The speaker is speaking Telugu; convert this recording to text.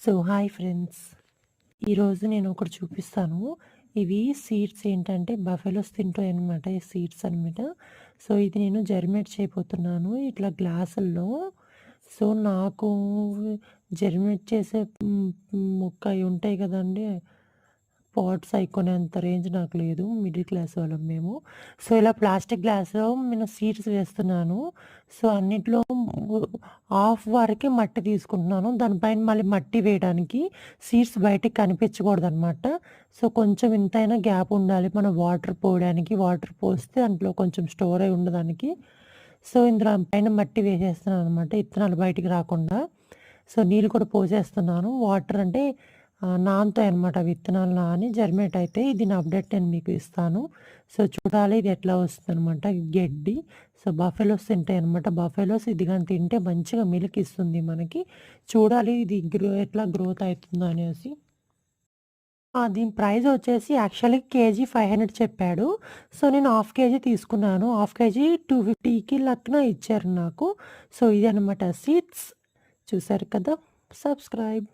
So hi friends. ఈరోజు నేను ఒకటి చూపిస్తాను. ఇవి సీడ్స్ ఏంటంటే బఫెలోస్ తింటాయనమాట. ఈ సీడ్స్ అనమాట. సో ఇది నేను జర్మినేట్ చేయబోతున్నాను ఇట్లా గ్లాసుల్లో. సో నాకు జర్మినేట్ చేసే మొక్క అవి ఉంటాయి కదండీ! పాట్స్ అయి కొనేంత రేంజ్ నాకు లేదు. మిడిల్ క్లాస్ వాళ్ళం మేము. సో ఇలా ప్లాస్టిక్ గ్లాస్‌లో నేను సీడ్స్ వేస్తున్నాను. సో అన్నిట్లో హాఫ్ వరకే మట్టి తీసుకుంటున్నాను. దానిపైన మళ్ళీ మట్టి వేయడానికి సీడ్స్ బయటికి కనిపించకూడదనమాట. సో కొంచెం ఇంతైనా గ్యాప్ ఉండాలి. మనం వాటర్ పోయడానికి. వాటర్ పోస్తే దాంట్లో కొంచెం స్టోర్ అయి ఉండడానికి. సో ఇందులో పైన మట్టి వేసేస్తున్నాను అనమాట. ఇత్తనాలు బయటికి రాకుండా. సో నీళ్ళు కూడా పోసేస్తున్నాను. వాటర్ అంటే నానుతాయన్నమాట. విత్తనాలు నాని జర్మినేట్ అయితే దీని అప్డేట్ నేను మీకు ఇస్తాను. సో చూడాలి ఇది ఎట్లా వస్తుందనమాట. గడ్డి. So buffaloes తింటాయన్నమాట. బఫెలోస్ ఇది గాని తింటే మంచిగా మిల్క్ ఇస్తుంది మనకి. చూడాలి ఇది ఎట్లా గ్రోత్ అవుతుందో అనేసి. దీని ప్రైస్ వచ్చేసి యాక్చువల్లీ కేజీ 500 చెప్పాడు. సో నేను హాఫ్ కేజీ తీసుకున్నాను. హాఫ్ కేజీ 250కి లెక్కన ఇచ్చారు నాకు. సో ఇదనమాట సీడ్స్. చూసారు కదా! సబ్స్క్రైబ్.